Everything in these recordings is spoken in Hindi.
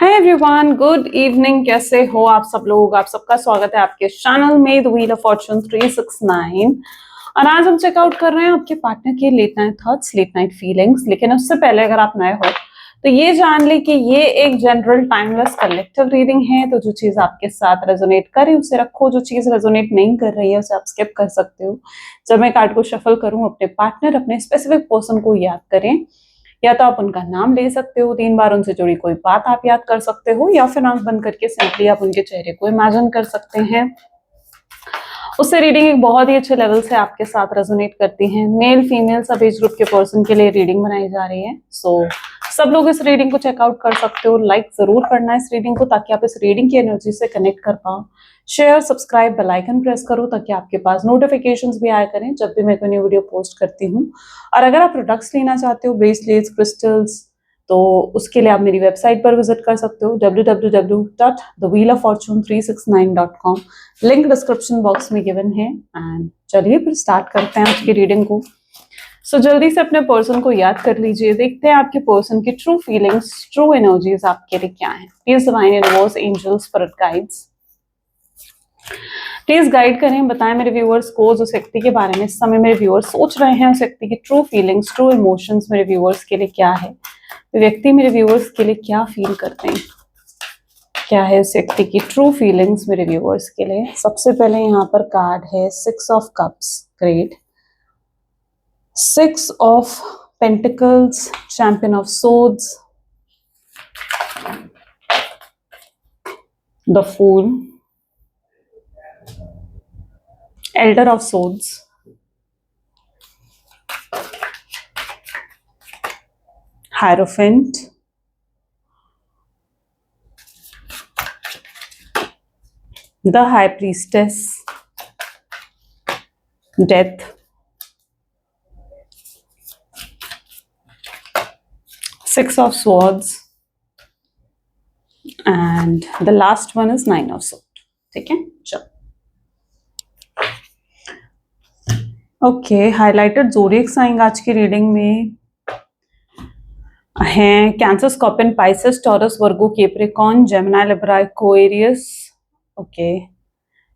Hi everyone, good evening. कैसे हो आप सब लोग? आप सबका स्वागत है आपके चैनल में द व्हील ऑफ फॉर्चून 369। और आज हम चेकआउट कर रहे हैं आपके पार्टनर के late night thoughts, late night feelings. लेकिन उससे पहले अगर आप नए हो तो ये जान ले कि ये एक जनरल टाइमलेस कलेक्टिव रीडिंग है। तो जो चीज आपके साथ रेजोनेट करे उसे रखो, जो चीज रेजोनेट नहीं कर रही है उसे आप स्किप कर सकते हो। जब मैं कार्ड को शफल करूं, अपने पार्टनर, अपने स्पेसिफिक पर्सन को याद करें, या तो आप उनका नाम ले सकते हो, 3 बार उनसे जुड़ी कोई बात आप याद कर सकते हो, या फिर आंख बंद करके सिंपली आप उनके चेहरे को इमेजिन कर सकते हैं। उससे रीडिंग एक बहुत ही अच्छे लेवल से आपके साथ रेजोनेट करती है। मेल फीमेल सब एज ग्रुप के पर्सन के लिए रीडिंग बनाई जा रही है। सब लोग इस रीडिंग को चेकआउट कर सकते हो। लाइक जरूर करना है इस रीडिंग को, ताकि आप इस रीडिंग की एनर्जी से कनेक्ट कर पाओ। Share, subscribe, bell icon press करो ताकि आपके पास नोटिफिकेशंस भी आया करें जब भी मैं कोई न्यू वीडियो पोस्ट करती हूँ। और अगर आप प्रोडक्ट्स लेना चाहते हो, ब्रेसलेट्स, क्रिस्टल्स, तो उसके लिए आप मेरी वेबसाइट पर विजिट कर सकते हो www.thewheeloffortune369.com। लिंक डिस्क्रिप्शन बॉक्स में गिवन है। एंड चलिए फिर स्टार्ट करते हैं आज की रीडिंग को। जल्दी से अपने पर्सन को याद कर लीजिए। देखते हैं आपके पर्सन की ट्रू फीलिंग्स, ट्रू एनर्जीज आपके लिए क्या है। Please divine universe, angels, spirit guides please guide करें, बताएं मेरे व्यूअर्स को जो व्यक्ति के बारे में इस समय मेरे व्यूअर्स सोच रहे हैं, उस व्यक्ति की ट्रू फीलिंग्स, ट्रू इमोशंस मेरे व्यूअर्स के लिए क्या है। व्यक्ति मेरे व्यूअर्स के लिए क्या फील करते हैं, क्या है उस व्यक्ति की ट्रू फीलिंग्स मेरे व्यूअर्स के लिए। सबसे पहले यहाँ पर कार्ड है 6 of cups, great. 6 of pentacles, champion of swords, the fool, elder of swords, hierophant, the high priestess, death, 6 of swords and the last one is 9 of sword. ठीक है, चलो ओके। हाईलाइटेड ज़ोडिएक साइन आज की रीडिंग में हैं Cancer, Scorpion, Pisces, Taurus, Virgo, Capricorn, Gemini, Libra, Aquarius. Okay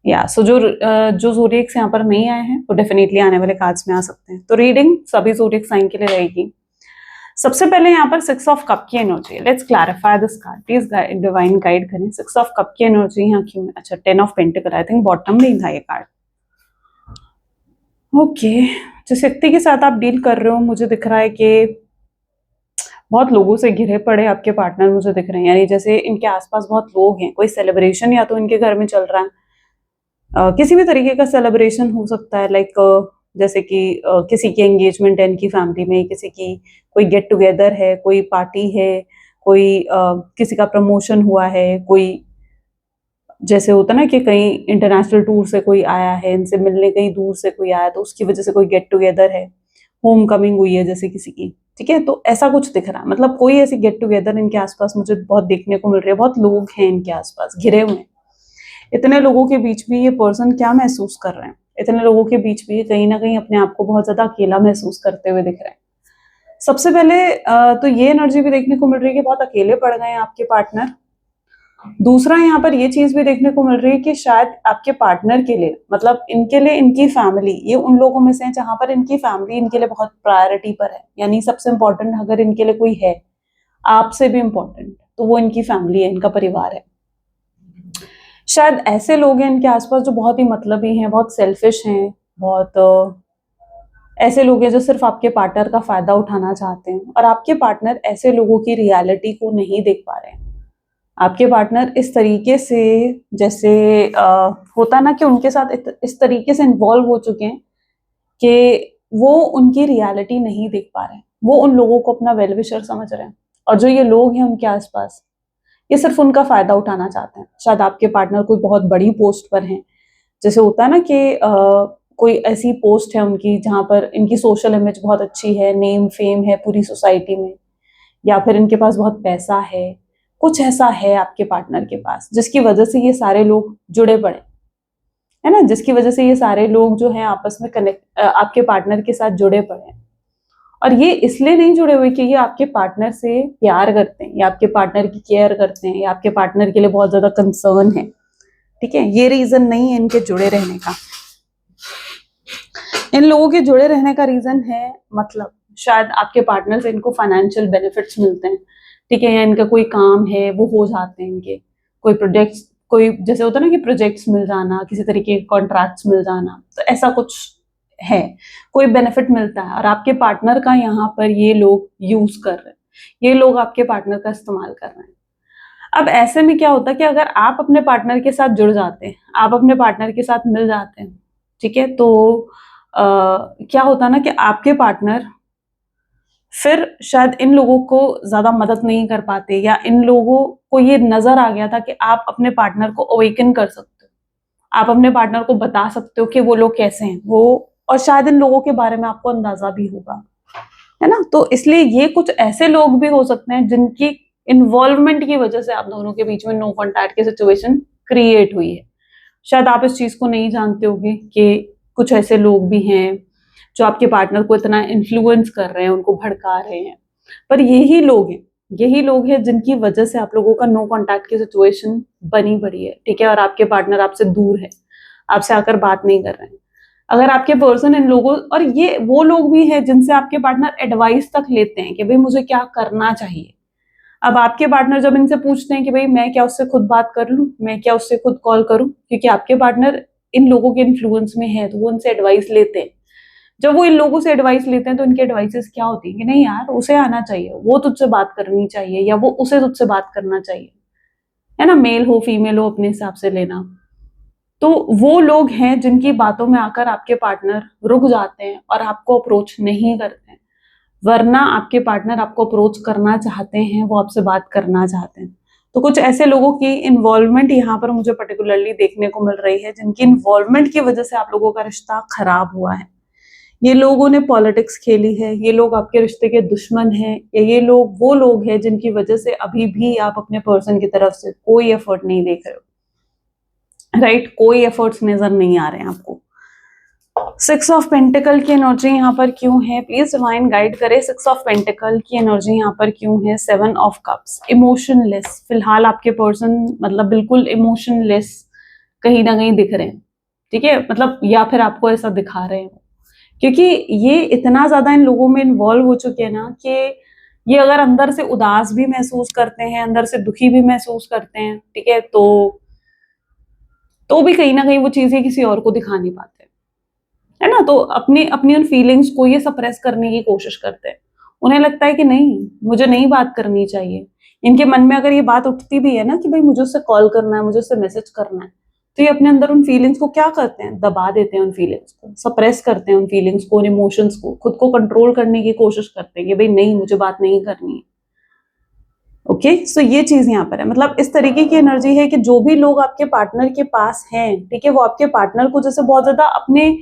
या सो जो ज़ोडिएक्स यहाँ पर नहीं आए हैं वो डेफिनेटली आने वाले कार्ड्स में आ सकते हैं। तो रीडिंग सभी ज़ोडिएक साइन के लिए रहेगी। सबसे पहले यहाँ पर 6 ऑफ कप की energy. Let's clarify this card, please divine guide करें। 6 ऑफ कप की एनर्जी यहाँ क्यों है? अच्छा, 10 of pentacle, I think bottom में ही था ये कार्ड। ओके, जिस व्यक्ति के साथ आप डील कर रहे हो, मुझे दिख रहा है कि बहुत लोगों से घिरे पड़े आपके पार्टनर मुझे दिख रहे हैं। यानी जैसे इनके आसपास बहुत लोग हैं, कोई सेलिब्रेशन या तो इनके घर में चल रहा है, किसी भी तरीके का सेलिब्रेशन हो सकता है। लाइक जैसे कि किसी की एंगेजमेंट है इनकी फैमिली में, किसी की कोई गेट टुगेदर है, कोई पार्टी है, कोई किसी का प्रमोशन हुआ है, कोई जैसे होता ना कि कहीं इंटरनेशनल टूर से कोई आया है, इनसे मिलने कहीं दूर से कोई आया तो उसकी वजह से कोई गेट टुगेदर है, होम कमिंग हुई है जैसे किसी की। ठीक है, तो ऐसा कुछ दिख रहा है, मतलब कोई ऐसी गेट टुगेदर इनके आसपास मुझे बहुत देखने को मिल रही है। बहुत लोग हैं इनके आसपास घिरे हुए हैं। इतने लोगों के बीच भी ये पर्सन क्या महसूस कर रहे हैं? इतने लोगों के बीच भी कहीं ना कहीं अपने आप को बहुत ज्यादा अकेला महसूस करते हुए दिख रहे हैं। सबसे पहले तो ये एनर्जी भी देखने को मिल रही है कि बहुत अकेले पड़ गए हैं आपके पार्टनर। दूसरा, यहाँ पर ये चीज भी देखने को मिल रही है कि शायद आपके पार्टनर के लिए, मतलब इनके लिए इनकी फैमिली, ये उन लोगों में से है जहां पर इनकी फैमिली इनके लिए बहुत प्रायोरिटी पर है। यानी सबसे इंपॉर्टेंट अगर इनके लिए कोई है, आपसे भी इंपॉर्टेंट, तो वो इनकी फैमिली है, इनका परिवार है। शायद ऐसे लोग हैं इनके आसपास जो बहुत ही मतलबी हैं, बहुत सेल्फिश हैं, बहुत ऐसे लोग हैं जो सिर्फ आपके पार्टनर का फायदा उठाना चाहते हैं। और आपके पार्टनर ऐसे लोगों की रियलिटी को नहीं देख पा रहे हैं। आपके पार्टनर इस तरीके से, जैसे होता ना कि उनके साथ इस तरीके से इन्वॉल्व हो चुके हैं कि वो उनकी रियलिटी नहीं देख पा रहे हैं। वो उन लोगों को अपना वेल विशर समझ रहे हैं, और जो ये लोग हैं उनके आसपास, ये सिर्फ उनका फायदा उठाना चाहते हैं। शायद आपके पार्टनर कोई बहुत बड़ी पोस्ट पर हैं, जैसे होता है ना कि कोई ऐसी पोस्ट है उनकी जहां पर इनकी सोशल इमेज बहुत अच्छी है, नेम फेम है पूरी सोसाइटी में, या फिर इनके पास बहुत पैसा है। कुछ ऐसा है आपके पार्टनर के पास जिसकी वजह से ये सारे लोग जुड़े पड़े है ना, जिसकी वजह से ये सारे लोग जो हैं आपस में कनेक्ट, आपके पार्टनर के साथ जुड़े पड़े हैं। और ये इसलिए नहीं जुड़े हुए कि ये आपके पार्टनर से प्यार करते हैं या आपके पार्टनर की केयर करते हैं या आपके पार्टनर के लिए बहुत ज्यादा कंसर्न है, ठीक है, ये रीजन नहीं है इनके जुड़े रहने का। इन लोगों के जुड़े रहने का रीजन है मतलब शायद आपके पार्टनर से इनको फाइनेंशियल बेनिफिट्स मिलते हैं, ठीक है, या इनका कोई काम है वो हो जाते हैं, इनके कोई प्रोजेक्ट्स, कोई जैसे होता है ना कि प्रोजेक्ट्स मिल जाना, किसी तरीके के कॉन्ट्रैक्ट्स मिल जाना, तो ऐसा कुछ है, कोई बेनिफिट मिलता है और आपके पार्टनर का यहाँ पर ये लोग यूज कर रहे हैं, ये लोग आपके पार्टनर का इस्तेमाल कर रहे हैं। अब ऐसे में क्या होता है कि अगर आप अपने पार्टनर के साथ जुड़ जाते हैं, आप अपने पार्टनर के साथ मिल जाते हैं, ठीक है, तो क्या होता है ना कि आपके पार्टनर फिर शायद इन लोगों को ज्यादा मदद नहीं कर पाते, या इन लोगों को ये नजर आ गया था कि आप अपने पार्टनर को अवेकन कर सकते हो, आप अपने पार्टनर को बता सकते हो कि वो लोग कैसे हैं वो, और शायद इन लोगों के बारे में आपको अंदाजा भी होगा, है ना। तो इसलिए ये कुछ ऐसे लोग भी हो सकते हैं जिनकी इन्वॉल्वमेंट की वजह से आप दोनों के बीच में नो कॉन्टैक्ट की सिचुएशन क्रिएट हुई है। शायद आप इस चीज को नहीं जानते होंगे कि कुछ ऐसे लोग भी हैं जो आपके पार्टनर को इतना इन्फ्लुएंस कर रहे हैं, उनको भड़का रहे हैं, पर यही लोग हैं जिनकी वजह से आप लोगों का नो कॉन्टैक्ट की सिचुएशन बनी पड़ी है, ठीक है, और आपके पार्टनर आपसे दूर है, आपसे आकर बात नहीं कर रहे हैं। अगर आपके पर्सन इन लोगों, और ये वो लोग भी हैं जिनसे आपके पार्टनर एडवाइस तक लेते हैं कि भाई मुझे क्या करना चाहिए। अब आपके पार्टनर जब इनसे पूछते हैं कि भाई मैं क्या उससे खुद बात कर लूं, मैं क्या उससे खुद कॉल करूं, क्योंकि आपके पार्टनर इन लोगों के इन्फ्लुएंस में है तो वो उनसे एडवाइस लेते हैं। जब वो इन लोगों से एडवाइस लेते हैं तो इनके एडवाइसेस क्या होती है कि नहीं यार उसे आना चाहिए, वो तुझसे बात करनी चाहिए, या वो उसे तुझसे बात करना चाहिए, है ना, मेल हो फीमेल हो अपने हिसाब से लेना। तो वो लोग हैं जिनकी बातों में आकर आपके पार्टनर रुक जाते हैं और आपको अप्रोच नहीं करते हैं, वरना आपके पार्टनर आपको अप्रोच करना चाहते हैं, वो आपसे बात करना चाहते हैं। तो कुछ ऐसे लोगों की इन्वॉल्वमेंट यहाँ पर मुझे पर्टिकुलरली देखने को मिल रही है जिनकी इन्वॉल्वमेंट की वजह से आप लोगों का रिश्ता खराब हुआ है। ये लोगों ने पॉलिटिक्स खेली है, ये लोग आपके रिश्ते के दुश्मन हैं, या ये लोग वो लोग हैं जिनकी वजह से अभी भी आप अपने पर्सन की तरफ से कोई एफर्ट नहीं देख रहे हो, राइट, कोई एफर्ट्स नजर नहीं आ रहे हैं आपको। 6 ऑफ पेंटिकल की एनर्जी यहाँ पर क्यों है, प्लीज डिवाइन गाइड करे। 6 ऑफ पेंटिकल की एनर्जी यहाँ पर क्यों है। 7 ऑफ कप्स, इमोशनलेस, फिलहाल आपके पर्सन मतलब बिल्कुल इमोशनलेस कहीं ना कहीं दिख रहे हैं, ठीक है, मतलब या फिर आपको ऐसा दिखा रहे हैं, क्योंकि ये इतना ज्यादा इन लोगों में इन्वॉल्व हो चुके हैं ना कि ये अगर अंदर से उदास भी महसूस करते हैं, अंदर से दुखी भी महसूस करते हैं, ठीक है, तो भी कहीं ना कहीं वो चीजें किसी और को दिखा नहीं पाते, है ना। तो अपनी अपनी उन फीलिंग्स को ये सप्रेस करने की कोशिश करते हैं। उन्हें लगता है कि नहीं मुझे नहीं बात करनी चाहिए। इनके मन में अगर ये बात उठती भी है ना कि भाई मुझे उससे कॉल करना है, मुझे उससे मैसेज करना है, तो ये अपने अंदर उन फीलिंग्स को क्या करते हैं, दबा देते हैं, उन फीलिंग्स को सप्रेस करते हैं, उन फीलिंग्स को, उन इमोशंस को, खुद को कंट्रोल करने की कोशिश करते हैं कि भाई नहीं मुझे बात नहीं करनी है। ओके, सो ये चीज यहाँ पर है, मतलब इस तरीके की एनर्जी है कि जो भी लोग आपके पार्टनर के पास हैं, ठीक है, वो आपके पार्टनर को जैसे बहुत ज्यादा अपने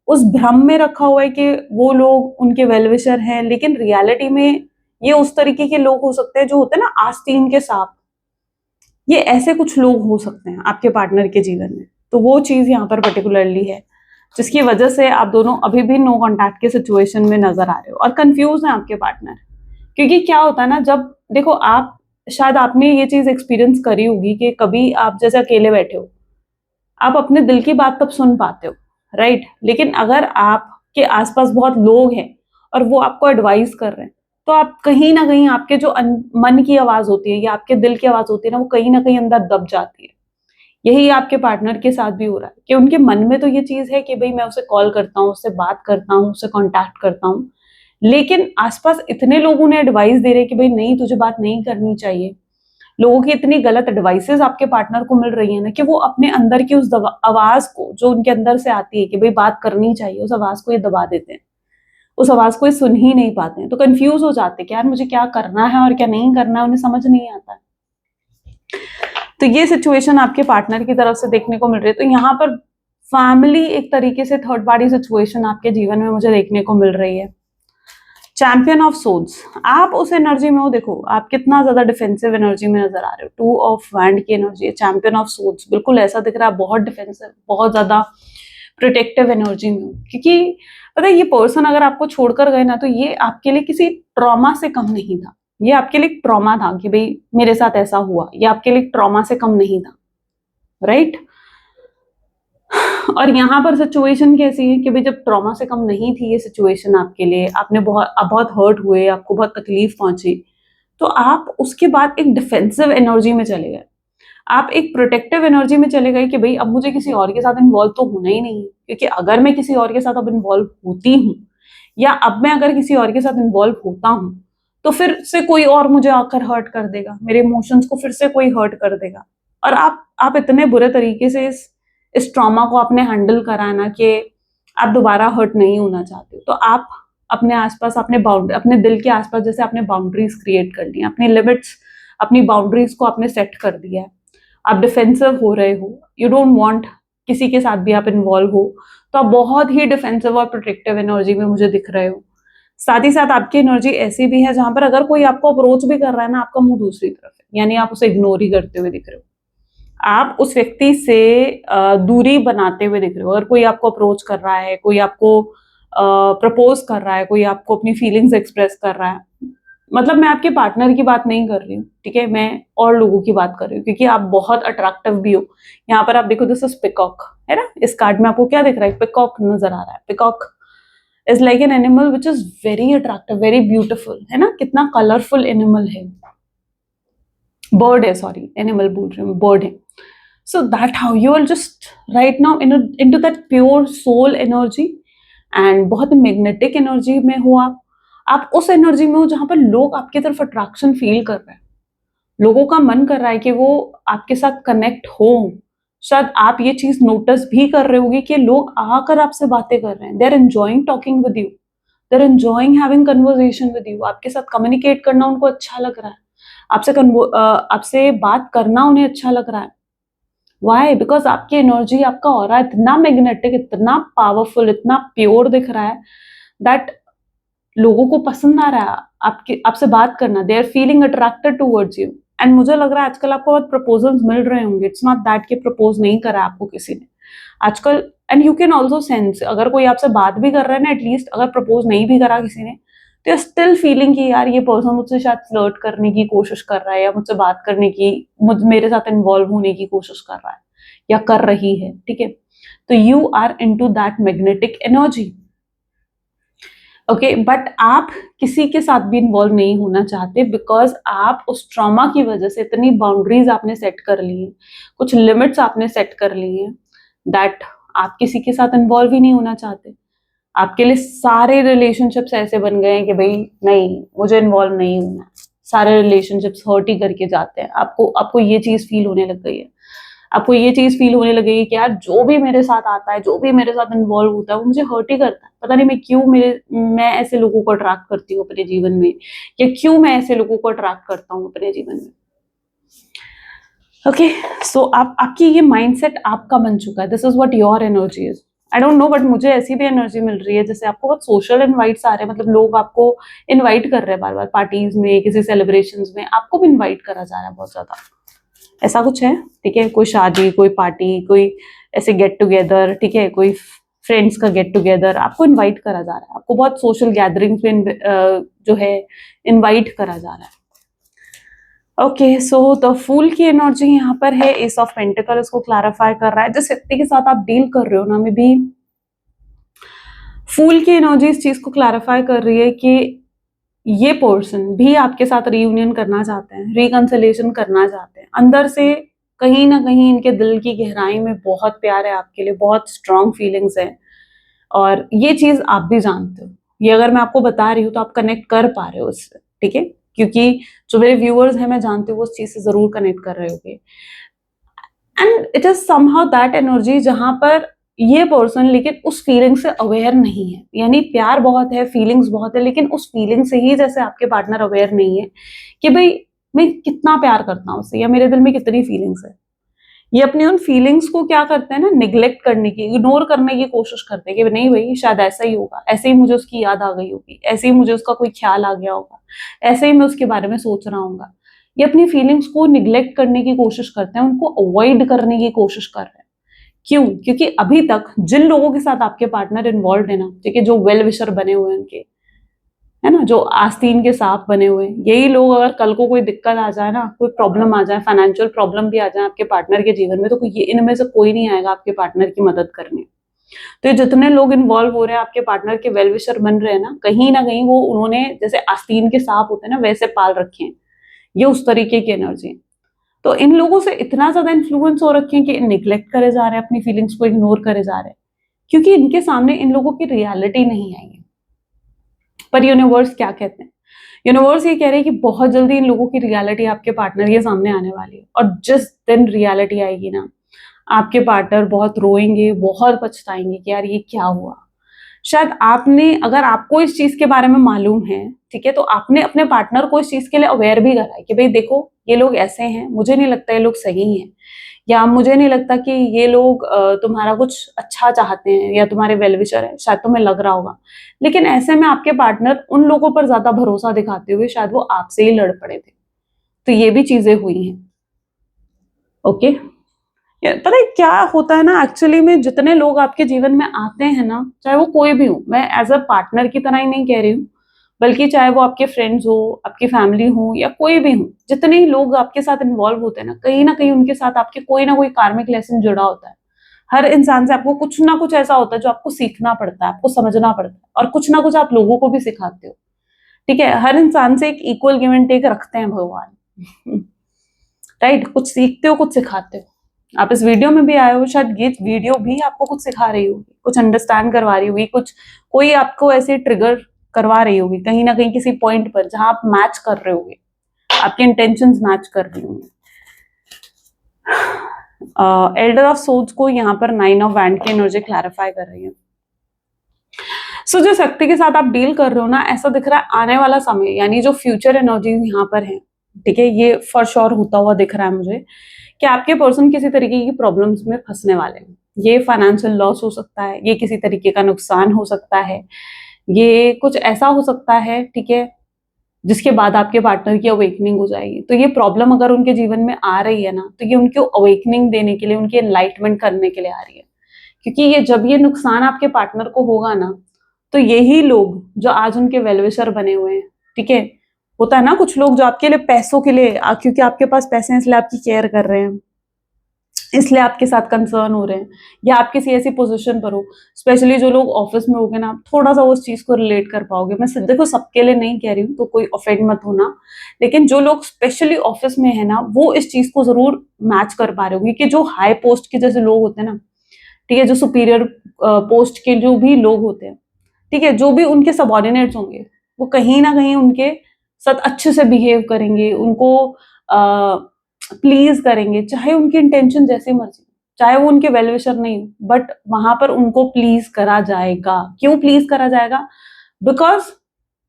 उस भ्रम में रखा हुआ है कि वो लोग उनके वेलविशर हैं, लेकिन रियलिटी में ये उस तरीके के लोग हो सकते हैं जो होते हैं ना आस्तीन के सांप, ये ऐसे कुछ लोग हो सकते हैं आपके पार्टनर के जीवन में। तो वो चीज यहाँ पर पर्टिकुलरली है जिसकी वजह से आप दोनों अभी भी नो कॉन्टैक्ट के सिचुएशन में नजर आ रहे हो और कंफ्यूज है आपके पार्टनर। क्योंकि क्या होता है ना, जब देखो आप शायद आपने ये चीज एक्सपीरियंस करी होगी कि कभी आप जैसे अकेले बैठे हो, आप अपने दिल की बात तब सुन पाते हो, राइट, लेकिन अगर आपके आसपास बहुत लोग हैं और वो आपको एडवाइस कर रहे हैं, तो आप कहीं ना कहीं आपके जो मन की आवाज होती है या आपके दिल की आवाज होती है ना, वो कहीं ना कहीं अंदर दब जाती है। यही आपके पार्टनर के साथ भी हो रहा है कि उनके मन में तो ये चीज है कि भाई मैं उसे कॉल करता हूँ, उससे बात करता हूँ, उससे कांटेक्ट करता हूँ, लेकिन आसपास इतने लोगों ने एडवाइस दे रहे कि भाई नहीं तुझे बात नहीं करनी चाहिए। लोगों की इतनी गलत एडवाइसेस आपके पार्टनर को मिल रही है ना कि वो अपने अंदर की उस आवाज को जो उनके अंदर से आती है कि भाई बात करनी चाहिए, उस आवाज को ये दबा देते हैं, उस आवाज को ये सुन ही नहीं पाते हैं, तो कंफ्यूज हो जाते हैं कि यार मुझे क्या करना है और क्या नहीं करना है, उन्हें समझ नहीं आता है। तो ये सिचुएशन आपके पार्टनर की तरफ से देखने को मिल रही है। तो यहाँ पर फैमिली एक तरीके से थर्ड पार्टी सिचुएशन आपके जीवन में मुझे देखने को मिल रही है। चैंपियन ऑफ सोड्स, आप उस एनर्जी में हो, देखो आप कितना ज्यादा डिफेंसिव एनर्जी में नजर आ रहे हो। 2 ऑफ वैंड की एनर्जी है, चैंपियन ऑफ सोड्स बिल्कुल ऐसा दिख रहा है बहुत डिफेंसिव, बहुत ज्यादा प्रोटेक्टिव एनर्जी में हो, क्योंकि पता है ये पर्सन अगर आपको छोड़कर गए ना, तो ये आपके लिए किसी ट्रॉमा से कम नहीं था। ये आपके लिए ट्रॉमा था कि भाई मेरे साथ ऐसा हुआ, ये आपके लिए ट्रॉमा से कम नहीं था, राइट। और यहाँ पर सिचुएशन कैसी है कि भाई जब ट्रॉमा से कम नहीं थी ये सिचुएशन आपके लिए, आपने आप बहुत हर्ट हुए, आपको बहुत तकलीफ पहुंची, तो आप उसके बाद एक डिफेंसिव एनर्जी में चले गए, आप एक प्रोटेक्टिव एनर्जी में चले गए कि भाई अब मुझे किसी और के साथ इन्वॉल्व तो होना ही नहीं है, क्योंकि अगर मैं किसी और के साथ अब इन्वॉल्व होती हूँ, या अब मैं अगर किसी और के साथ इन्वॉल्व होता हूँ, तो फिर से कोई और मुझे आकर हर्ट कर देगा, मेरे इमोशंस को फिर से कोई हर्ट कर देगा। और आप इतने बुरे तरीके से इस ट्रॉमा को आपने हैंडल करा है ना कि आप दोबारा हर्ट नहीं होना चाहते। तो आप अपने आसपास अपने दिल के आसपास जैसे आपने बाउंड्रीज क्रिएट कर ली, अपनी लिमिट्स, अपनी बाउंड्रीज को आपने सेट कर दिया है। आप डिफेंसिव हो रहे हो, यू डोंट वांट किसी के साथ भी आप इन्वॉल्व हो, तो आप बहुत ही डिफेंसिव और प्रोटेक्टिव एनर्जी में मुझे दिख रहे हो। साथ ही साथ आपकी एनर्जी ऐसी भी है जहां पर अगर कोई आपको अप्रोच भी कर रहा है ना, आपका मुंह दूसरी तरफ है, यानी आप उसे इग्नोर ही करते हुए दिख रहे हो, आप उस व्यक्ति से दूरी बनाते हुए दिख रहे हो। अगर कोई आपको अप्रोच कर रहा है, कोई आपको प्रपोज कर रहा है, कोई आपको अपनी फीलिंग्स एक्सप्रेस कर रहा है, मतलब मैं आपके पार्टनर की बात नहीं कर रही हूँ, ठीक है, मैं और लोगों की बात कर रही हूँ, क्योंकि आप बहुत अट्रैक्टिव भी हो। यहाँ पर आप देखो, दिस इज पिकॉक, है ना, इस कार्ड में आपको क्या दिख रहा है, पिकॉक नजर आ रहा है। Peacock is like an animal which is very attractive, very beautiful, है ना, कितना कलरफुल एनिमल है, बर्ड है, सॉरी एनिमल बोल रही हूँ, बर्ड है। So that how you are just right now into that pure soul energy, and बहुत मैग्नेटिक एनर्जी में हो आप उस एनर्जी में हो जहां पर लोग आपकी तरफ अट्रैक्शन फील कर रहे हैं, लोगों का मन कर रहा है कि वो आपके साथ कनेक्ट हो। शायद आप ये चीज नोटिस भी कर रहे होगी कि लोग आकर आपसे बातें कर रहे हैं, they are enjoying talking with you, they are enjoying having conversation with you, आपके साथ कम्युनिकेट करना उनको अच्छा लग रहा है, आपसे बात करना उन्हें अच्छा लग रहा है। वाई? बिकॉज आपकी एनर्जी, आपका ऑरा इतना मैग्नेटिक, इतना पावरफुल, इतना प्योर दिख रहा है दैट लोगों को पसंद आ रहा है आपसे बात करना, they are feeling attracted towards you. And मुझे लग रहा है आजकल आपको बहुत प्रपोजल्स मिल रहे होंगे, इट्स नॉट दैट कि प्रपोज नहीं करा आपको किसी ने आजकल। And you can also sense, अगर कोई आपसे बात भी कर रहा है ना, एटलीस्ट अगर प्रपोज नहीं भी करा किसी ने, तो यू स्टिल फीलिंग कि यार ये पर्सन मुझसे शायद फ्लर्ट करने की कोशिश कर रहा है, या मुझसे बात करने की, मेरे साथ इन्वॉल्व होने की कोशिश कर रहा है या कर रही है, ठीक है। तो you are into that magnetic energy, okay. But आप किसी के साथ भी इन्वॉल्व नहीं होना चाहते, बिकॉज आप उस ट्रॉमा की वजह से इतनी बाउंड्रीज आपने सेट कर ली है, कुछ लिमिट्स आपने सेट कर ली हैं, दैट आप किसी के साथ इन्वॉल्व ही नहीं होना चाहते। आपके लिए सारे रिलेशनशिप्स ऐसे बन गए हैं कि भाई नहीं, मुझे इन्वॉल्व नहीं होना, सारे रिलेशनशिप्स हर्ट ही करके जाते हैं। आपको ये चीज फील होने लग गई है, आपको ये चीज फील होने लगेगी कि यार जो भी मेरे साथ आता है, जो भी मेरे साथ इन्वॉल्व होता है, वो मुझे हर्ट ही करता है। पता नहीं मैं ऐसे लोगों को अट्रैक्ट करती हूँ अपने जीवन में, या क्यों मैं ऐसे लोगों को अट्रैक्ट करता हूँ अपने जीवन में। ओके, सो आपकी ये माइंडसेट आपका बन चुका है, this is what your energy is. I don't know, but मुझे ऐसी भी एनर्जी मिल रही है जैसे आपको बहुत सोशल इनवाइट्स आ रहे हैं, मतलब लोग आपको इनवाइट कर रहे हैं बार बार, पार्टीज में, किसी सेलिब्रेशंस में आपको भी इनवाइट करा जा रहा है बहुत ज्यादा, ऐसा कुछ है, ठीक है। कोई शादी, कोई पार्टी, कोई ऐसे गेट टुगेदर, ठीक है, कोई फ्रेंड्स का गेट टुगेदर, आपको इनवाइट करा जा रहा है, आपको बहुत सोशल गैदरिंग्स में जो है इनवाइट करा जा रहा है। ओके, सो द फूल की एनर्जी यहाँ पर है, एस ऑफ पेंटिकल इसको क्लैरिफाई कर रहा है। जिस व्यक्ति के साथ आप डील कर रहे हो ना, में भी फूल की एनर्जी इस चीज को क्लैरिफाई कर रही है कि ये पर्सन भी आपके साथ रियूनियन करना चाहते हैं, रिकंसिलिएशन करना चाहते हैं, अंदर से कहीं ना कहीं इनके दिल की गहराई में बहुत प्यार है आपके लिए, बहुत स्ट्रॉन्ग फीलिंग्स है, और ये चीज आप भी जानते हो। ये अगर मैं आपको बता रही हूँ तो आप कनेक्ट कर पा रहे हो उससे, ठीक है, क्योंकि जो मेरे व्यूअर्स हैं मैं जानती हूँ वो उस चीज से जरूर कनेक्ट कर रहे होंगे। And it is somehow that energy जहां पर ये पर्सन लेकिन उस फीलिंग से अवेयर नहीं है, यानी प्यार बहुत है, फीलिंग्स बहुत है, लेकिन उस फीलिंग से ही जैसे आपके पार्टनर अवेयर नहीं है कि भाई मैं कितना प्यार करता हूँ उससे, या मेरे दिल में कितनी फीलिंग्स है। ये अपनी उन फीलिंग्स को क्या करते हैं ना, निग्लेक्ट करने की, इग्नोर करने की कोशिश करते हैं कि नहीं भाई शायद ऐसा ही होगा, ऐसे ही मुझे उसकी याद आ गई होगी, ऐसे ही मुझे उसका कोई ख्याल आ गया होगा, ऐसे ही मैं उसके बारे में सोच रहा हूँ। ये अपनी फीलिंग्स को निग्लेक्ट करने की कोशिश करते हैं, उनको अवॉइड करने की कोशिश कर रहे हैं क्यों? क्योंकि अभी तक जिन लोगों के साथ आपके पार्टनर इन्वॉल्व है ना, ठीक है, जो वेल विशर बने हुए हैं उनके, है ना, जो आस्तीन के सांप बने हुए हैं, यही लोग अगर कल को कोई दिक्कत आ जाए ना, कोई प्रॉब्लम आ जाए, फाइनेंशियल प्रॉब्लम भी आ जाए आपके पार्टनर के जीवन में, तो ये इनमें से कोई नहीं आएगा आपके पार्टनर की मदद करने। तो ये जितने लोग इन्वॉल्व हो रहे हैं आपके पार्टनर के वेल विशर बन रहे हैं ना कहीं वो उन्होंने जैसे आस्तीन के सांप होते हैं ना वैसे पाल रखे हैं, ये उस तरीके की एनर्जी है। तो इन लोगों से इतना ज्यादा इन्फ्लुएंस हो रखे हैं कि निग्लेक्ट करे जा रहे हैं, अपनी फीलिंग्स को इग्नोर करे जा रहे हैं, क्योंकि इनके सामने इन लोगों की रियलिटी नहीं आई है। पर यूनिवर्स क्या कहते हैं? यूनिवर्स ये कह रहे हैं कि बहुत जल्दी इन लोगों की रियलिटी आपके पार्टनर के सामने आने वाली है, और जिस दिन रियलिटी आएगी ना, आपके पार्टनर बहुत रोएंगे, बहुत पछताएंगे कि यार ये क्या हुआ। शायद आपने, अगर आपको इस चीज के बारे में मालूम है, ठीक है, तो आपने अपने पार्टनर को इस चीज के लिए अवेयर भी करा है कि भाई देखो ये लोग ऐसे हैं, मुझे नहीं लगता ये लोग सही हैं, या मुझे नहीं लगता कि ये लोग तुम्हारा कुछ अच्छा चाहते हैं या तुम्हारे वेल विशर है, शायद तुम्हें लग रहा होगा। लेकिन ऐसे में आपके पार्टनर उन लोगों पर ज्यादा भरोसा दिखाते हुए शायद वो आपसे ही लड़ पड़े थे। तो ये भी चीजें हुई हैं। ओके, पता है क्या होता है ना, एक्चुअली में जितने लोग आपके जीवन में आते हैं ना, चाहे वो कोई भी हो, मैं एज अ पार्टनर की तरह ही नहीं कह रही हूँ, बल्कि चाहे वो आपके फ्रेंड्स हो, आपकी फैमिली हो, या कोई भी हो, जितने ही लोग आपके साथ इन्वॉल्व होते हैं ना कहीं उनके साथ आपके कोई ना कोई कार्मिक लेसन जुड़ा होता है। हर इंसान से आपको कुछ ना कुछ ऐसा होता है जो आपको सीखना पड़ता है, आपको समझना पड़ता है, और कुछ ना कुछ आप लोगों को भी सिखाते हो। ठीक है, हर इंसान से एक इक्वल गिव एंड टेक रखते हैं भगवान। राइट, कुछ सीखते हो, कुछ सिखाते हो। आप इस वीडियो में भी आए हो, शायद ये वीडियो भी आपको कुछ सिखा रही होगी, कुछ अंडरस्टैंड करवा रही होगी, कुछ कोई आपको ऐसे ट्रिगर करवा रही होगी कहीं ना कहीं किसी पॉइंट पर जहां आप मैच कर रहे होगे, आपके इंटेंशंस मैच कर रही होंगी। एल्डर ऑफ सोल्स को यहाँ पर 9 ऑफ वैंड की एनर्जी क्लैरिफाई कर रही है। सो जो शक्ति के साथ आप डील कर रहे हो ना, ऐसा दिख रहा है आने वाला समय, यानी जो फ्यूचर एनर्जीज यहाँ पर है, ठीक है, ये फॉर श्योर होता हुआ दिख रहा है मुझे कि आपके पर्सन किसी तरीके की प्रॉब्लम्स में फंसने वाले हैं। ये फाइनेंशियल लॉस हो सकता है, ये किसी तरीके का नुकसान हो सकता है, ये कुछ ऐसा हो सकता है, ठीक है, जिसके बाद आपके पार्टनर की अवेकनिंग हो जाएगी। तो ये प्रॉब्लम अगर उनके जीवन में आ रही है ना, तो ये उनको अवेकनिंग देने के लिए, उनकी एनलाइटमेंट करने के लिए आ रही है। क्योंकि ये जब ये नुकसान आपके पार्टनर को होगा ना, तो यही लोग जो आज उनके वेलविशर बने हुए हैं, ठीक है, होता है ना कुछ लोग जो आपके लिए पैसों के लिए, क्योंकि आपके पास पैसे हैं इसलिए आपकी केयर कर रहे हैं, इसलिए आपके साथ कंसर्न हो रहे हैं, या आप किसी ऐसी पोजीशन पर हो, स्पेशली जो लोग ऑफिस में होगे ना, थोड़ा सा उस चीज को रिलेट कर पाओगे। मैं देखो सबके लिए नहीं कह रही हूँ, तो कोई ऑफेंड मत होना, लेकिन जो लोग स्पेशली ऑफिस में है ना, वो इस चीज को जरूर मैच कर पा रहे होंगे कि जो हाई पोस्ट के जैसे लोग होते हैं ना, ठीक है, जो सुपीरियर पोस्ट के जो भी लोग होते हैं, ठीक है, जो भी उनके सबॉर्डिनेट्स होंगे, वो कहीं ना कहीं उनके साथ अच्छे से बिहेव करेंगे, उनको प्लीज करेंगे, चाहे उनकी इंटेंशन जैसी मर्जी, चाहे वो उनके वेल विशर नहीं, बट वहां पर उनको प्लीज करा जाएगा। क्यों प्लीज करा जाएगा? बिकॉज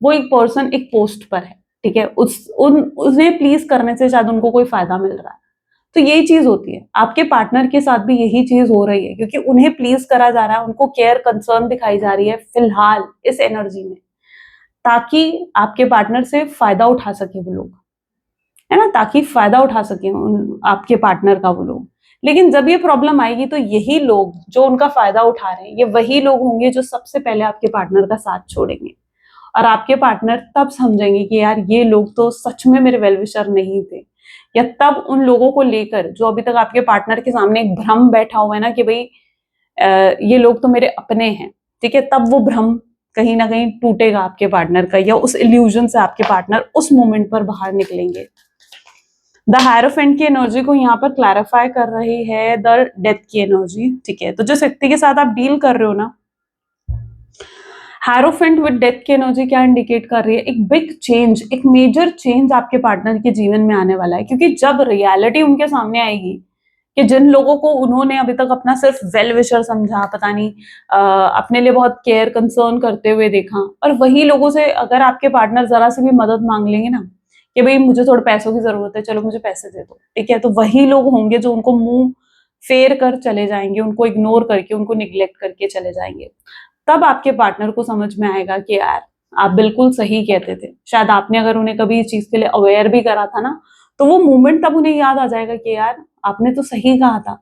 वो एक पर्सन एक पोस्ट पर है, ठीक है, उन्हें प्लीज करने से शायद उनको कोई फायदा मिल रहा है। तो यही चीज होती है, आपके पार्टनर के साथ भी यही चीज हो रही है, क्योंकि उन्हें प्लीज करा जा रहा है, उनको केयर कंसर्न दिखाई जा रही है फिलहाल इस एनर्जी में, ताकि आपके पार्टनर से फायदा उठा सके वो लोग, है ना, ताकि फायदा उठा सके आपके पार्टनर का वो लोग। लेकिन जब ये प्रॉब्लम आएगी तो यही लोग जो उनका फायदा उठा रहे हैं, ये वही लोग होंगे जो सबसे पहले आपके पार्टनर का साथ छोड़ेंगे, और आपके पार्टनर तब समझेंगे कि यार ये लोग तो सच में मेरे वेलविशर नहीं थे, या तब उन लोगों को लेकर जो अभी तक आपके पार्टनर के सामने एक भ्रम बैठा हुआ है ना कि भाई ये लोग तो मेरे अपने हैं, ठीक है, तब वो भ्रम कहीं ना कहीं टूटेगा आपके पार्टनर का, या उस इल्यूजन से आपके पार्टनर उस मोमेंट पर बाहर निकलेंगे। द हायरोफेंट की एनर्जी को यहाँ पर क्लैरिफाई कर रही है द डेथ की एनर्जी, ठीक है। तो जिस व्यक्ति के साथ आप डील कर रहे हो ना, हायरोफेंट विद डेथ की एनर्जी क्या इंडिकेट कर रही है? एक बिग चेंज, एक मेजर चेंज आपके पार्टनर के जीवन में आने वाला है, क्योंकि जब रियलिटी उनके सामने आएगी कि जिन लोगों को उन्होंने अभी तक अपना सिर्फ वेल विशर समझा, पता नहीं अपने लिए बहुत केयर कंसर्न करते हुए देखा, और वही लोगों से अगर आपके पार्टनर जरा से भी मदद मांग लेंगे ना कि भाई मुझे थोड़े पैसों की जरूरत है, चलो मुझे पैसे दे दो, ठीक है, तो वही लोग होंगे जो उनको मुंह फेर कर चले जाएंगे, उनको इग्नोर करके, उनको निग्लेक्ट करके चले जाएंगे। तब आपके पार्टनर को समझ में आएगा कि यार आप बिल्कुल सही कहते थे। शायद आपने अगर उन्हें कभी इस चीज के लिए अवेयर भी करा था ना, तो वो मोमेंट तब उन्हें याद आ जाएगा कि यार आपने तो सही कहा था,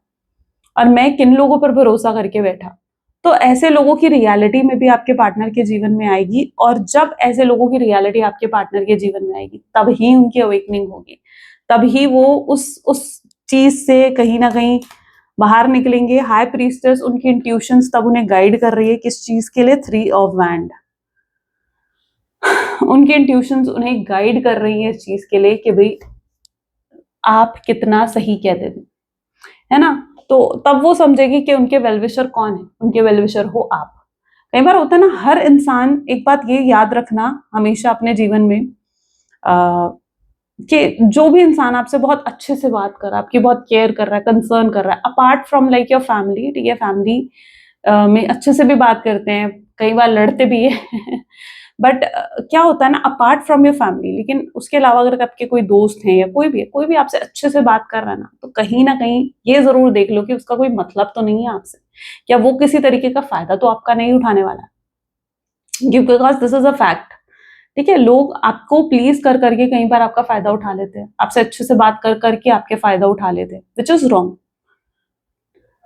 और मैं किन लोगों पर भरोसा करके बैठा। तो ऐसे लोगों की रियलिटी में भी आपके पार्टनर के जीवन में आएगी, और जब ऐसे लोगों की रियलिटी आपके पार्टनर के जीवन में आएगी तब ही उनकी अवेकनिंग होगी, तब ही वो उस चीज से कहीं ना कहीं बाहर निकलेंगे। हाई प्रीस्टेस, उनकी इंट्यूशंस तब उन्हें गाइड कर रही है किस चीज के लिए, 3 ऑफ वैंड। उनकी इंट्यूशंस उन्हें गाइड कर रही है इस चीज के लिए कि भाई आप कितना सही कहते थे, है ना। तो तब वो समझेगी कि उनके वेलविशर कौन है, उनके वेलविशर हो आप। कई बार होता है ना, हर इंसान, एक बात ये याद रखना हमेशा अपने जीवन में, कि जो भी इंसान आपसे बहुत अच्छे से बात कर रहा है, आपकी बहुत केयर कर रहा है, कंसर्न कर रहा है, apart from like your family, ठीक है, फैमिली में अच्छे से भी बात करते हैं, कई बार लड़ते भी है बट क्या होता है ना, अपार्ट फ्रॉम योर फैमिली, लेकिन उसके अलावा अगर आपके कोई दोस्त हैं या कोई भी आपसे अच्छे से बात कर रहा है ना, तो कहीं ना कहीं ये जरूर देख लो कि उसका कोई मतलब तो नहीं है आपसे, या वो किसी तरीके का फायदा तो आपका नहीं उठाने वाला, because this is a fact. ठीक है, लोग आपको प्लीज कर करके कई बार आपका फायदा उठा लेते हैं, आपसे अच्छे से बात कर करके आपके फायदा उठा लेते हैं, विच इज रॉन्ग।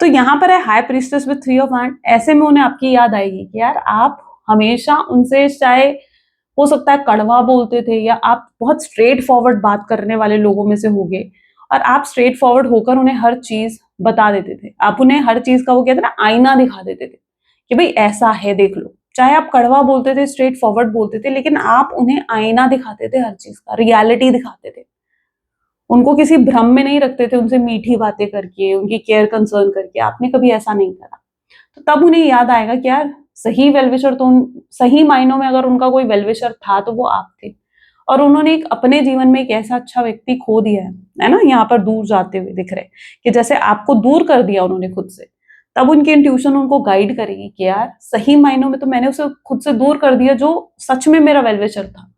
तो यहाँ पर है high priestess with 3 of wand. ऐसे में उन्हें आपकी याद आएगी कि यार आप हमेशा उनसे, चाहे हो सकता है कड़वा बोलते थे, या आप बहुत स्ट्रेट फॉरवर्ड बात करने वाले लोगों में से होगे, और आप स्ट्रेट फॉरवर्ड होकर उन्हें हर चीज बता देते थे, आप उन्हें हर चीज का वो कहते हैं ना, आईना दिखा देते थे कि भाई ऐसा है देख लो। चाहे आप कड़वा बोलते थे, स्ट्रेट फॉरवर्ड बोलते थे, लेकिन आप उन्हें आईना दिखाते थे, हर चीज का रियलिटी दिखाते थे, उनको किसी भ्रम में नहीं रखते थे, उनसे मीठी बातें करके, उनकी केयर कंसर्न करके। आपने कभी ऐसा नहीं करा। तो तब उन्हें याद आएगा कि यार सही वेलविशर तो सही मायनों में अगर उनका कोई वेलविशर था तो वो आप थे, और उन्होंने एक अपने जीवन में एक ऐसा अच्छा व्यक्ति खो दिया है ना, यहाँ पर दूर जाते हुए दिख रहे कि जैसे आपको दूर कर दिया उन्होंने खुद से। तब उनकी इंट्यूशन उनको गाइड करेगी कि यार सही मायनों में तो मैंने उसे खुद से दूर कर दिया जो सच में मेरा वेलविशर था,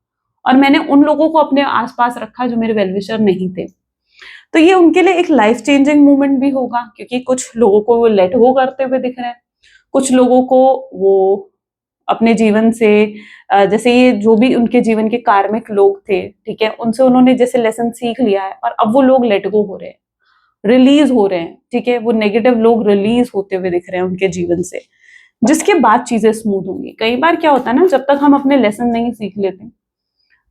और मैंने उन लोगों को अपने आसपास रखा जो मेरे वेलविशर नहीं थे। तो ये उनके लिए एक लाइफ चेंजिंग मूवमेंट भी होगा, क्योंकि कुछ लोगों को वो लेट गो करते हुए दिख रहे हैं, कुछ लोगों को वो अपने जीवन से जैसे ये जो भी उनके जीवन के कार्मिक लोग थे, ठीक है, उनसे उन्होंने जैसे लेसन सीख लिया है, और अब वो लोग लेट गो हो रहे हैं, रिलीज हो रहे हैं, ठीक है, वो नेगेटिव लोग रिलीज होते हुए दिख रहे हैं उनके जीवन से, जिसके बाद चीजें स्मूथ होंगी। कई बार क्या होता है ना, जब तक हम अपने लेसन नहीं सीख लेते,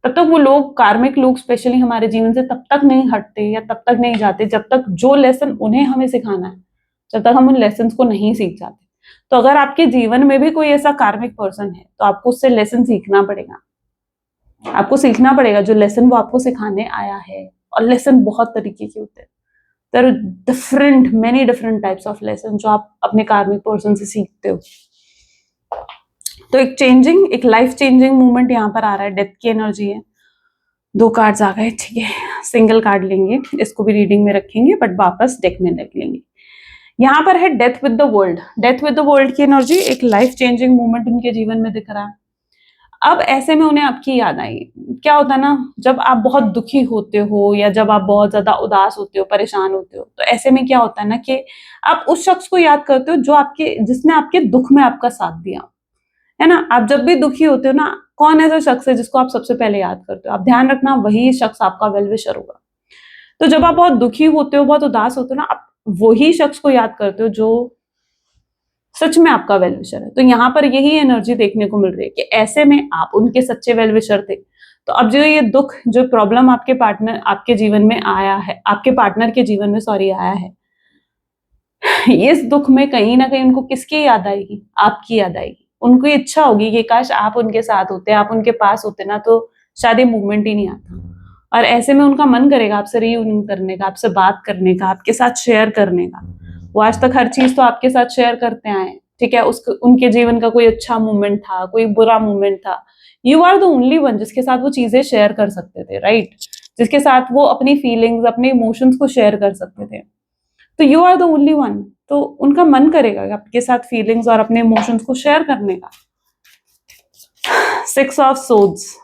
तब तक वो लोग, कार्मिक लोग स्पेशली, हमारे जीवन से तब तक नहीं हटते या तब तक नहीं जाते जब तक जो लेसन उन्हें हमें सिखाना है, जब तक हम उन लेसन को नहीं सीख जाते। तो अगर आपके जीवन में भी कोई ऐसा कार्मिक पर्सन है, तो आपको उससे लेसन सीखना पड़ेगा, आपको सीखना पड़ेगा जो लेसन वो आपको सिखाने आया है। और लेसन बहुत तरीके के होते हैं, there are different, many different types of lesson जो आप अपने कार्मिक पर्सन से सीखते हो। तो एक चेंजिंग, एक लाइफ चेंजिंग मूवमेंट यहाँ पर आ रहा है, डेथ की एनर्जी है। 2 कार्ड्स आ गए, ठीक है, सिंगल कार्ड लेंगे, इसको भी रीडिंग में रखेंगे बट वापस डेक में रख लेंगे। यहाँ पर है death with the world. Death with the world की एनर्जी, एक लाइफ चेंजिंग मूवमेंट उनके जीवन में दिख रहा है। अब ऐसे में उन्हें आपकी याद आई। क्या होता है ना, जब आप बहुत दुखी होते हो या जब आप बहुत ज्यादा उदास होते हो, परेशान होते हो, तो ऐसे में क्या होता है ना कि आप उस शख्स को याद करते हो जो आपके, जिसने आपके दुख में आपका साथ दिया, है ना। आप जब भी दुखी होते हो ना, कौन ऐसा शख्स है जिसको आप सबसे पहले याद करते हो? आप ध्यान रखना, वही शख्स आपका वेलविशर होगा। तो जब आप बहुत दुखी होते हो, बहुत उदास होते हो ना, आप वही शख्स को याद करते हो जो सच में आपका वेलविशर है। तो यहाँ पर यही एनर्जी देखने को मिल रही है कि ऐसे में आप उनके सच्चे वेलविशर थे। तो अब जो ये दुख, जो प्रॉब्लम आपके पार्टनर, आपके जीवन में आया है, आपके पार्टनर के जीवन में सॉरी आया है, इस दुख में कहीं ना कहीं उनको किसकी याद आएगी? आपकी याद आएगी। उनको इच्छा होगी कि काश आप उनके साथ होते, आप उनके पास होते ना, तो शायद ये मूवमेंट ही नहीं आता। और ऐसे में उनका मन करेगा आपसे रीयूनियन करने का, आपसे बात करने का, आपके साथ शेयर करने का। वो आज तक हर चीज तो आपके साथ शेयर करते आए हैं, ठीक है। उसके, उनके जीवन का कोई अच्छा मोमेंट था, कोई बुरा मोमेंट था, you are the only one जिसके साथ वो चीजें शेयर कर सकते थे, राइट। जिसके साथ वो अपनी फीलिंग्स, अपने इमोशंस को शेयर कर सकते थे। तो you are the only one. तो उनका मन करेगा आपके साथ फीलिंग्स और अपने इमोशंस को शेयर करने का। 6 ऑफ सोड्स।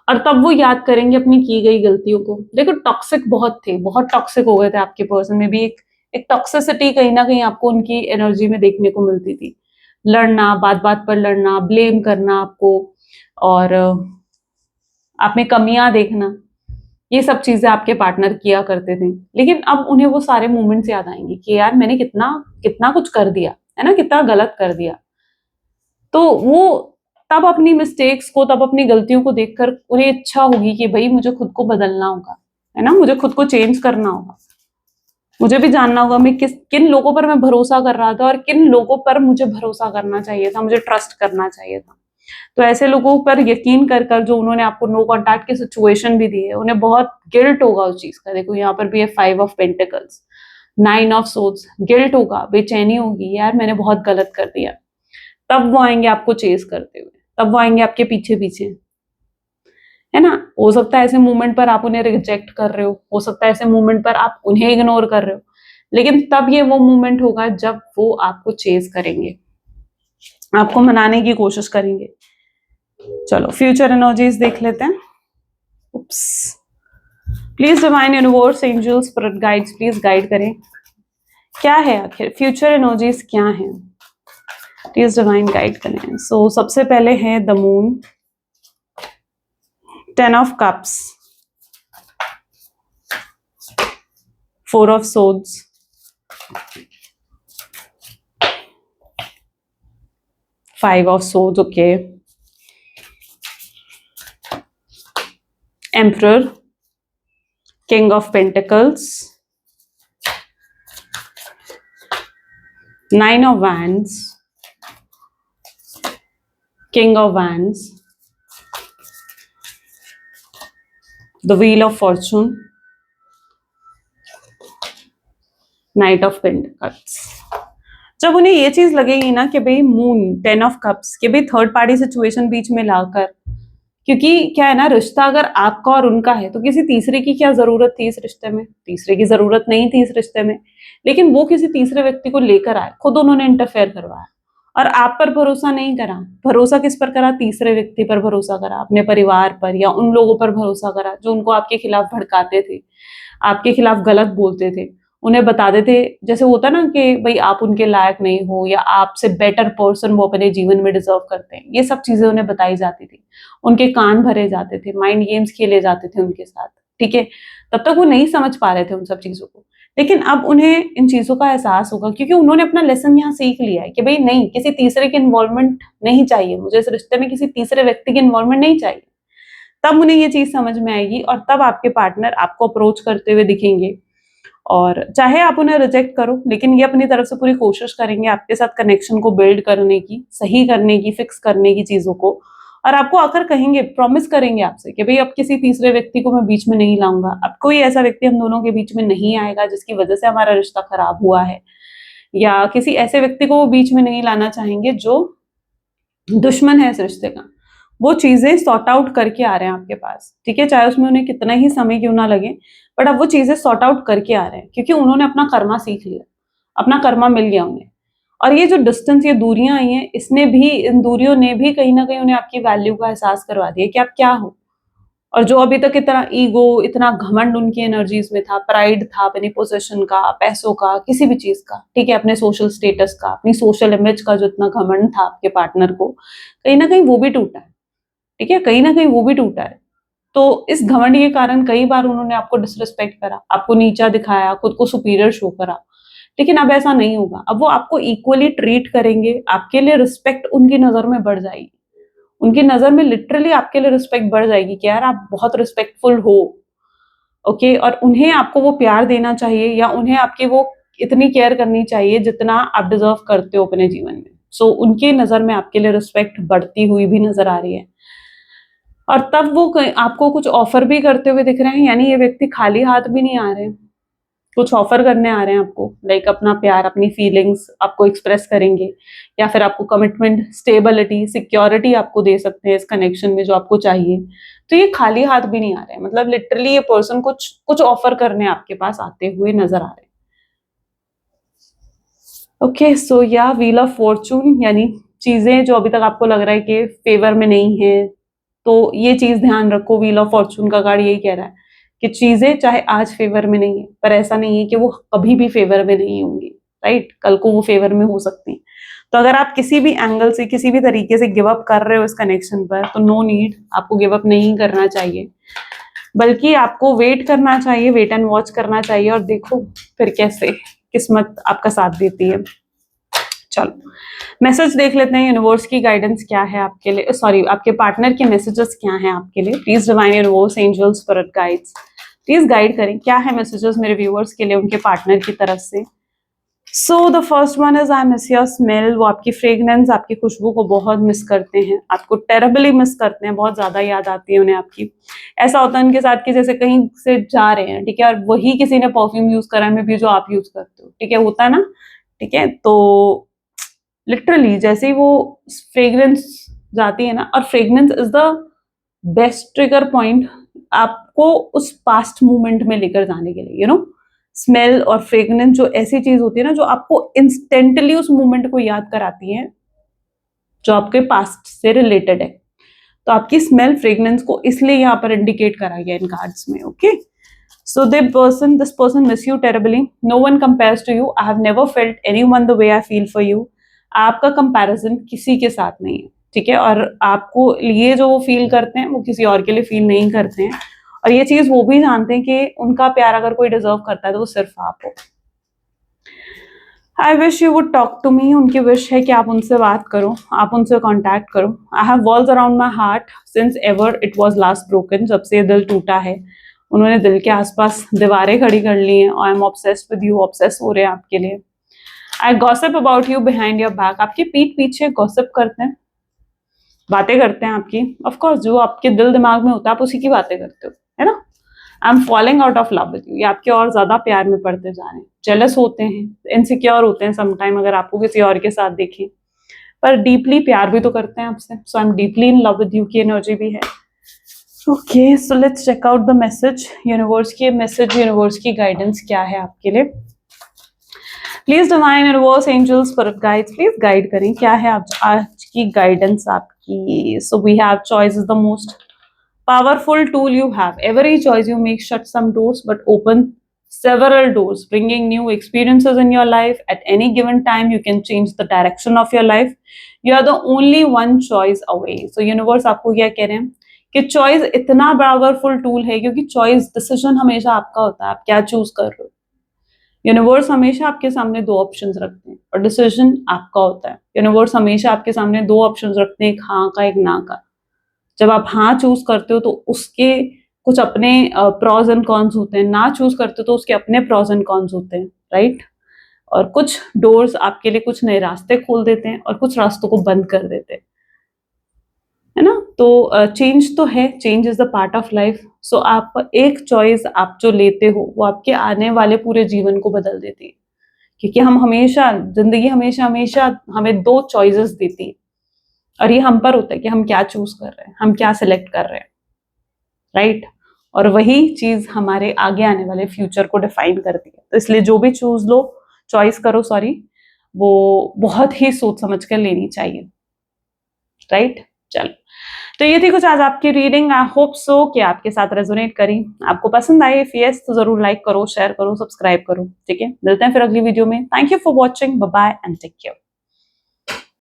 और तब वो याद करेंगे अपनी की गई गलतियों को। देखो, टॉक्सिक बहुत थे, बहुत टॉक्सिक हो गए थे आपके पर्सन में भी। एक टॉक्सिसिटी कहीं ना कहीं आपको उनकी एनर्जी में देखने को मिलती थी। लड़ना, बात बात पर लड़ना, ब्लेम करना आपको, और आप में कमियां देखना, ये सब चीजें आपके पार्टनर किया करते थे, लेकिन अब उन्हें वो सारे मोमेंट्स याद आएंगे कि यार मैंने कितना कितना कुछ कर दिया है ना, कितना गलत कर दिया। तो वो तब अपनी मिस्टेक्स को, तब अपनी गलतियों को देखकर उन्हें इच्छा होगी कि भाई मुझे खुद को बदलना होगा, है ना, मुझे खुद को चेंज करना होगा। मुझे भी जानना होगा मैं किन लोगों पर मैं भरोसा कर रहा था और किन लोगों पर मुझे भरोसा करना चाहिए था, मुझे ट्रस्ट करना चाहिए था। तो ऐसे लोगों पर यकीन कर कर जो उन्होंने आपको नो कॉन्टैक्ट की सिचुएशन भी दी है, उन्हें बहुत गिल्ट होगा उस चीज का। देखो यहाँ पर भी है 5 of pentacles, 9 of swords, guilt होगा, बेचैनी होगी, यार मैंने बहुत गलत कर दिया। तब वो आएंगे आपको चेस करते हुए, तब वो आएंगे आपके पीछे पीछे, है ना। हो सकता है ऐसे मोमेंट पर आप उन्हें रिजेक्ट कर रहे हो सकता है ऐसे मोमेंट पर आप उन्हें इग्नोर कर रहे हो, लेकिन तब ये वो मोमेंट होगा जब वो आपको चेस करेंगे, आपको मनाने की कोशिश करेंगे। चलो फ्यूचर एनर्जीज देख लेते हैं। Oops, please divine universe, angels, spirit guides please guide करें, क्या है आखिर फ्यूचर एनर्जीज क्या है, प्लीज डिवाइन गाइड करें। सो सबसे पहले है the moon, 10 of cups, 4 of swords, 5 of swords, okay, emperor, king of pentacles, 9 of wands, king of wands, the wheel of fortune, knight of pentacles। जब उन्हें ये चीज लगेगी ना कि भाई मून, 10 ऑफ कप्स, कि भाई थर्ड पार्टी सिचुएशन बीच में लाकर, क्योंकि क्या है ना, रिश्ता अगर आपका और उनका है तो किसी तीसरे की क्या जरूरत थी इस रिश्ते में, तीसरे की जरूरत नहीं थी इस रिश्ते में, लेकिन वो किसी तीसरे व्यक्ति को लेकर आए, खुद उन्होंने इंटरफेयर करवाया और आप पर भरोसा नहीं करा। भरोसा किस पर करा, तीसरे व्यक्ति पर भरोसा करा, अपने परिवार पर या उन लोगों पर भरोसा करा जो उनको आपके खिलाफ भड़काते थे, आपके खिलाफ गलत बोलते थे, उन्हें बताते थे, जैसे होता ना कि भाई आप उनके लायक नहीं हो या आपसे बेटर पर्सन वो अपने जीवन में डिजर्व करते हैं, ये सब चीजें उन्हें बताई जाती थी, उनके कान भरे जाते थे, माइंड गेम्स खेले जाते थे उनके साथ, ठीक है। तब तक वो नहीं समझ पा रहे थे उन सब चीजों को, लेकिन अब उन्हें इन चीजों का एहसास होगा क्योंकि उन्होंने अपना लेसन यहाँ सीख लिया है कि भाई नहीं, किसी तीसरे की इन्वॉल्वमेंट नहीं चाहिए मुझे, इस रिश्ते में किसी तीसरे व्यक्ति की इन्वॉल्वमेंट नहीं चाहिए। तब उन्हें ये चीज समझ में आएगी और तब आपके पार्टनर आपको अप्रोच करते हुए दिखेंगे, और चाहे आप उन्हें रिजेक्ट करो लेकिन ये अपनी तरफ से पूरी कोशिश करेंगे आपके साथ कनेक्शन को बिल्ड करने की, सही करने की, फिक्स करने की चीजों को, और आपको आकर कहेंगे, प्रॉमिस करेंगे आपसे कि भाई अब किसी तीसरे व्यक्ति को मैं बीच में नहीं लाऊंगा, अब कोई ऐसा व्यक्ति हम दोनों के बीच में नहीं आएगा जिसकी वजह से हमारा रिश्ता खराब हुआ है, या किसी ऐसे व्यक्ति को वो बीच में नहीं लाना चाहेंगे जो दुश्मन है इस रिश्ते का। वो चीजें सॉर्ट आउट करके आ रहे हैं आपके पास, ठीक है, चाहे उसमें उन्हें कितना ही समय क्यों ना लगे, बट अब वो चीजें सॉर्ट आउट करके आ रहे हैं क्योंकि उन्होंने अपना कर्मा सीख लिया, अपना कर्मा मिल गया उन्हें। और ये जो डिस्टेंस, ये दूरियां आई हैं, इसने भी, इन दूरियों ने भी कहीं ना कहीं उन्हें आपकी वैल्यू का एहसास करवा दिया कि आप क्या हो। और जो अभी तक इतना ईगो, इतना घमंड उनकी एनर्जीज में था, प्राइड था अपनी पोजीशन का, पैसों का, किसी भी चीज का, ठीक है, अपने सोशल स्टेटस का, अपनी सोशल इमेज का जो इतना घमंड था आपके पार्टनर को, कहीं ना कहीं वो भी टूटा है, ठीक है, कहीं ना कहीं वो भी टूटा है। तो इस घमंड के कारण कई बार उन्होंने आपको डिसरिस्पेक्ट करा, आपको नीचा दिखाया, खुद को सुपीरियर शो करा, लेकिन अब ऐसा नहीं होगा। अब वो आपको इक्वली ट्रीट करेंगे, आपके लिए रिस्पेक्ट उनकी नजर में बढ़ जाएगी, उनकी नजर में लिटरली आपके लिए रिस्पेक्ट बढ़ जाएगी कि यार आप बहुत रिस्पेक्टफुल हो, ओके। और उन्हें आपको वो प्यार देना चाहिए या उन्हें आपकी वो इतनी केयर करनी चाहिए जितना आप डिजर्व करते हो अपने जीवन में। सो उनकी नजर में आपके लिए रिस्पेक्ट बढ़ती हुई भी नजर आ रही है। और तब वो आपको कुछ ऑफर भी करते हुए दिख रहे हैं, यानी ये व्यक्ति खाली हाथ भी नहीं आ रहे हैं, कुछ ऑफर करने आ रहे हैं आपको, लाइक अपना प्यार, अपनी फीलिंग्स आपको एक्सप्रेस करेंगे, या फिर आपको कमिटमेंट, स्टेबिलिटी, सिक्योरिटी आपको दे सकते हैं इस कनेक्शन में जो आपको चाहिए। तो ये खाली हाथ भी नहीं आ रहे हैं, मतलब लिटरली ये पर्सन कुछ कुछ ऑफर करने आपके पास आते हुए नजर आ रहे हैं। ओके, सो या व्हील ऑफ फॉर्चून, यानी चीजें जो अभी तक आपको लग रहा है कि फेवर में नहीं है, तो ये चीज ध्यान रखो, व्हील ऑफ फॉर्चून का कार्ड यही कह रहा है कि चीजें चाहे आज फेवर में नहीं है, पर ऐसा नहीं है कि वो कभी भी फेवर में नहीं होंगी, राइट, कल को वो फेवर में हो सकती हैं। तो अगर आप किसी भी एंगल से, किसी भी तरीके से गिव अप कर रहे हो इस कनेक्शन पर, तो नो नीड, आपको गिव अप नहीं करना चाहिए। बल्कि आपको वेट करना चाहिए, वेट एंड वॉच करना चाहिए और देखो फिर कैसे किस्मत आपका साथ देती है। चलो मैसेज देख लेते हैं, यूनिवर्स की गाइडेंस क्या है आपके लिए, सॉरी आपके पार्टनर के मैसेजेस क्या हैं आपके लिए। Please divine universe, angels, spirit guides please guide करें, क्या है मैसेजेस मेरे व्यूअर्स के लिए उनके पार्टनर की तरफ से। So the first one is I miss your smell. वो आपकी फ्रेगनेंस, आपकी खुशबू को बहुत मिस करते हैं, आपको टेरेबली मिस करते हैं, बहुत ज्यादा याद आती है उन्हें आपकी। ऐसा होता है उनके साथ कि जैसे कहीं से जा रहे हैं, ठीक है, और वही किसी ने परफ्यूम यूज करा है, में भी जो आप यूज करते हो, ठीक है, होता है ना, ठीक है। तो लिटरली जैसे ही वो फ्रेग्रेंस जाती है ना, और fragrance is the best trigger point आपको उस पास्ट मोमेंट में लेकर जाने के लिए, यू नो। स्मेल और फ्रेग्रेंस जो ऐसी चीज होती है ना, जो आपको इंस्टेंटली उस मोमेंट को याद कराती है जो आपके पास्ट से रिलेटेड है। तो आपकी स्मेल फ्रेग्रेंस को इसलिए यहाँ पर इंडिकेट करा गया इन कार्ड्स में, okay. So this person miss you terribly, no one compares to you, I have never felt anyone the way I feel for you. आपका कंपैरिजन किसी के साथ नहीं है, ठीक है, और आपको ये जो वो फील करते हैं वो किसी और के लिए फील नहीं करते हैं, और ये चीज वो भी जानते हैं कि उनका प्यार अगर कोई डिजर्व करता है तो वो सिर्फ आप हो। I wish you would talk to me, उनकी विश है कि आप उनसे बात करो, आप उनसे कांटेक्ट करो। I have walls around my heart since ever it was last broken, जब से ये दिल टूटा है उन्होंने दिल के आसपास दीवारें खड़ी कर ली हैं। I am obsessed with you, obsess हो रहे हैं आपके लिए। I gossip about you behind your back, आपकी पीठ पीछे गॉसिप करते हैं, बातें करते हैं आपकी। ऑफ कोर्स जो आपके दिल दिमाग में होता है आप उसी की बातें करते हो, है ना। I am following out of love with you, ये आपके और ज्यादा प्यार में पड़ते जा रहे हैं, जेलस होते हैं, इनसिक्योर होते हैं समटाइम अगर आपको किसी और के साथ देखें, पर डीपली प्यार भी तो करते हैं आपसे। So I am deeply in love with you की एनर्जी भी है। Okay, so let's check out the message, universe की मैसेज, यूनिवर्स की गाइडेंस क्या है आपके लिए। Please divine universe, angels, spirit guides please guide करें, क्या है आज की गाइडेंस आपकी। So we have choice is the most powerful tool you have. Every choice you make shuts some doors but open several doors, bringing new experiences in your life. At any given time you can change the direction of your life. You are the only one choice away. So universe आपको क्या कह रहे हैं कि choice इतना powerful tool है, क्योंकि choice decision हमेशा आपका होता है, आप क्या choose कर रहे हो। यूनिवर्स हमेशा आपके सामने दो ऑप्शंस रखते हैं और डिसीजन आपका होता है। यूनिवर्स हमेशा आपके सामने दो ऑप्शंस रखते हैं, एक हाँ का, एक ना का। जब आप हाँ चूज करते हो तो उसके कुछ अपने प्रॉज एंड कॉन्स होते हैं, ना चूज करते हो तो उसके अपने प्रॉज एंड कॉन्स होते हैं, राइट। और कुछ डोर्स आपके लिए कुछ नए रास्ते खोल देते हैं और कुछ रास्तों को बंद कर देते हैं, है ना। तो चेंज तो है, change is the part of life. So आप एक चॉइस आप जो लेते हो वो आपके आने वाले पूरे जीवन को बदल देती है, क्योंकि हम हमेशा, जिंदगी हमेशा हमेशा हमें दो चॉइसेस देती है, और ये हम पर होता है कि हम क्या चूज कर रहे हैं, हम क्या सिलेक्ट कर रहे हैं, राइट। और वही चीज हमारे आगे आने वाले फ्यूचर को डिफाइन करती है। तो इसलिए जो भी चॉइस करो, सॉरी, वो बहुत ही सोच समझ कर लेनी चाहिए, राइट। चलो, तो ये थी कुछ आज आपकी रीडिंग। आई होप सो कि आपके साथ रेजोनेट करी, आपको पसंद आए। इफ यस तो जरूर लाइक करो, शेयर करो, सब्सक्राइब करो, ठीक है। मिलते हैं फिर अगली वीडियो में। Thank you for watching, bye bye and take care.